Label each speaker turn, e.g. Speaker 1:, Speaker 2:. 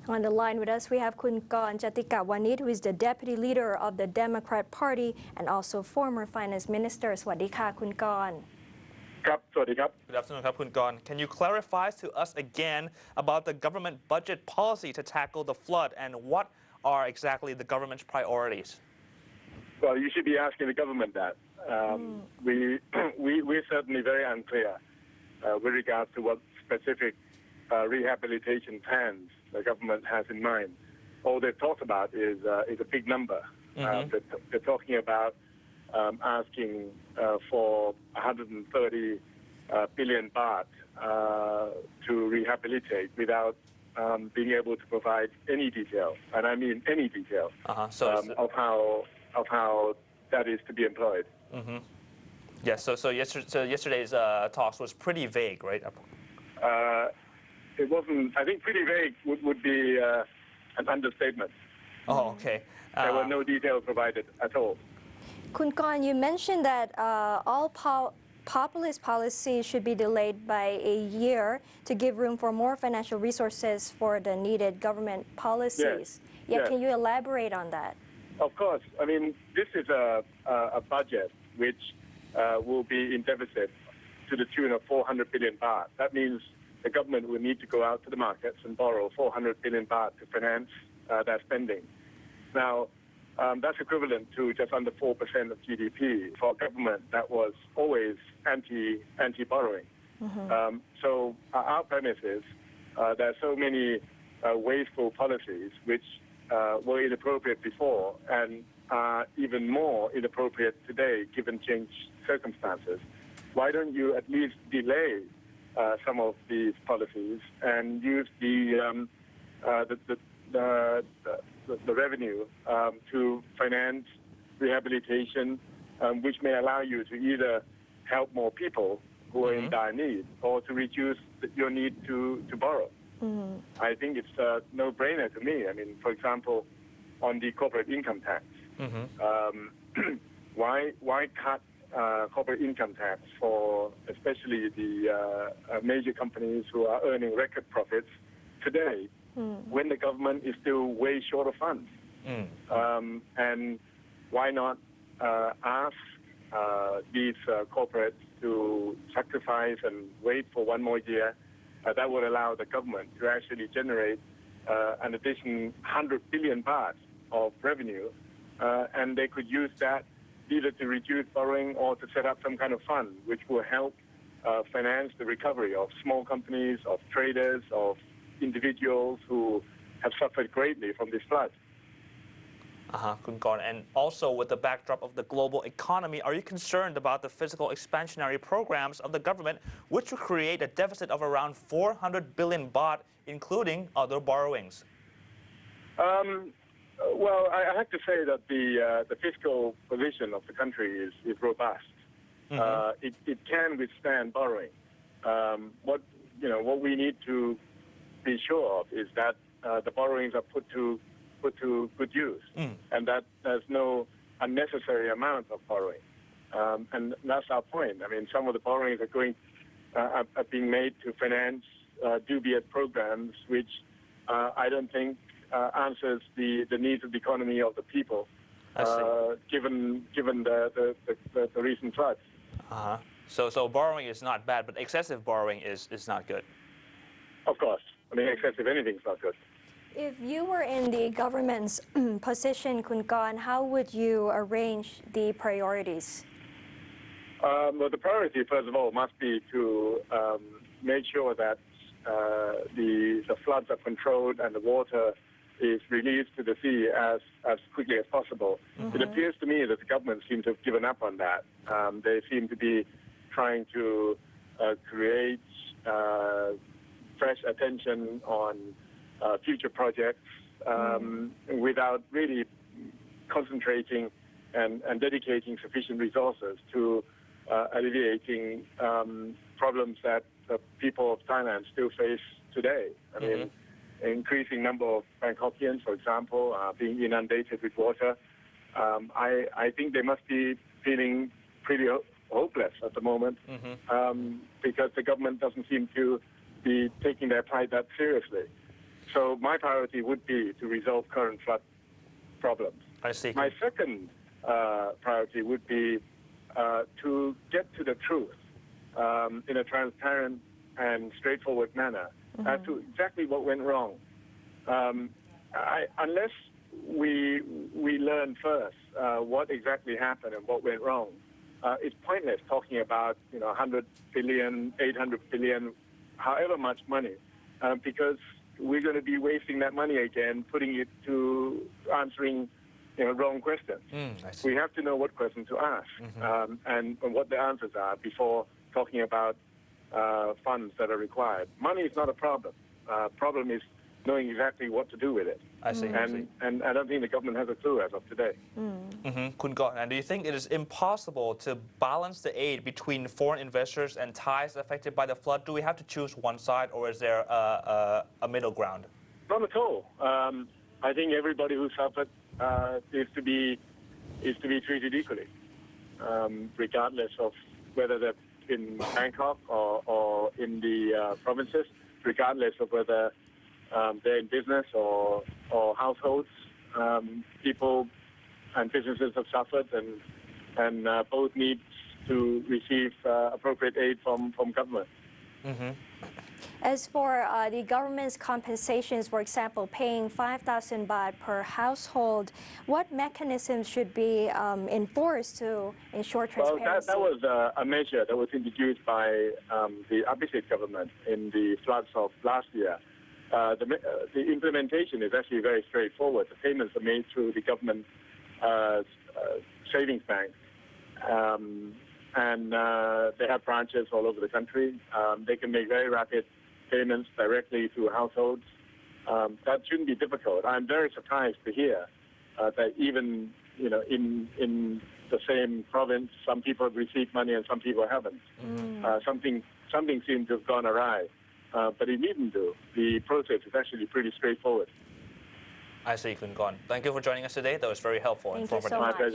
Speaker 1: On the line with us, we have Korn Jatikavanich, who is the deputy leader of the Democrat Party and also former finance minister. สวัสดีค่ะคุณกรณ์
Speaker 2: ครับ สวัสดีครับ
Speaker 3: Good afternoon, ครับคุณกรณ์ Can you clarify to us again about the government budget policy to tackle the flood and what are exactly the government's priorities?
Speaker 2: Well, you should be asking the government that. We're certainly very unclear with regard to what specific rehabilitation plans the government has in mind. All they've talked about is a big number. They're talking about asking for 130 billion baht to rehabilitate without being able to provide any detail, and I mean any detail, of how that is to be employed.
Speaker 3: Yes. So yesterday's talks was pretty vague, right?
Speaker 2: It wasn't. I think pretty vague would be an understatement.
Speaker 3: Oh, okay.
Speaker 2: There were no details provided at all.
Speaker 1: Kun Korn, you mentioned that all populist policies should be delayed by a year to give room for more financial resources for the needed government policies.
Speaker 2: Yes.
Speaker 1: Can you elaborate on that?
Speaker 2: Of course. I mean, this is a budget which will be in deficit to the tune of 400 billion baht. That means the government will need to go out to the markets and borrow 400 billion baht to finance that spending. Now, that's equivalent to just under 4% of GDP for a government that was always anti-borrowing. So our premise is there are so many wasteful policies which were inappropriate before and are even more inappropriate today given changed circumstances. Why don't you at least delay some of these policies and use the revenue to finance rehabilitation, which may allow you to either help more people who are in dire need or to reduce your need to borrow. I think it's a no-brainer to me. I mean, for example, on the corporate income tax, why cut corporate income tax for especially the major companies who are earning record profits today when the government is still way short of funds? And why not ask these corporates to sacrifice and wait for one more year? That would allow the government to actually generate an additional 100 billion baht of revenue, and they could use that either to reduce borrowing or to set up some kind of fund which will help finance the recovery of small companies, of traders, of individuals who have suffered greatly from this flood.
Speaker 3: Kun Korn. And also with the backdrop of the global economy, are you concerned about the fiscal expansionary programs of the government, which will create a deficit of around 400 billion baht, including other borrowings?
Speaker 2: Well, I have to say that the fiscal position of the country is robust. It can withstand borrowing. What we need to be sure of is that the borrowings are put to good use, and that there's no unnecessary amount of borrowing. And that's our point. I mean, some of the borrowings are being made to finance dubious programs, which I don't think answers the needs of the economy of the people, given the recent floods.
Speaker 3: So borrowing is not bad, but excessive borrowing is not good.
Speaker 2: Of course. I mean, excessive anything is not good.
Speaker 1: If you were in the government's position, Kun Korn, how would you arrange the priorities?
Speaker 2: Well, the priority, first of all, must be to make sure that the floods are controlled and the water is released to the sea as quickly as possible. It appears to me that the government seems to have given up on that. They seem to be trying to create fresh attention on future projects without really concentrating and dedicating sufficient resources to alleviating problems that the people of Thailand still face today. I mean, increasing number of Bangkokians, for example, being inundated with water. I think they must be feeling pretty hopeless at the moment because the government doesn't seem to be taking their plight that seriously. So my priority would be to resolve current flood problems.
Speaker 3: I see.
Speaker 2: My second priority would be to get to the truth in a transparent and straightforward manner as to exactly what went wrong. Unless we learn first what exactly happened and what went wrong, it's pointless talking about 100 billion, 800 billion, however much money, because we're going to be wasting that money again, putting it to answering wrong questions. We have to know what questions to ask and what the answers are before talking about funds that are required. Money is not a problem. Problem is knowing exactly what to do with it.
Speaker 3: I see.
Speaker 2: And I don't think the government has a clue as of today.
Speaker 3: Kun Korn, and do you think it is impossible to balance the aid between foreign investors and Thais affected by the flood? Do we have to choose one side, or is there a middle ground?
Speaker 2: Not at all. I think everybody who suffered is to be treated equally, regardless of whether they're in Bangkok or in the provinces, regardless of whether they're in business or households. People and businesses have suffered, and both need to receive appropriate aid from government.
Speaker 1: As for the government's compensations, for example, paying 5,000 baht per household, what mechanisms should be enforced to ensure transparency?
Speaker 2: Well, that was a measure that was introduced by the Abhisit government in the floods of last year. The implementation is actually very straightforward. The payments are made through the government savings bank. And they have branches all over the country. They can make very rapid payments directly to households. That shouldn't be difficult. I'm very surprised to hear that even in the same province, some people have received money and some people haven't. Something seems to have gone awry, but it needn't do. The process is actually pretty straightforward.
Speaker 3: I see, Kun Korn. Thank you for joining us today. That was very helpful and
Speaker 1: Thank you
Speaker 3: informative.
Speaker 1: so much.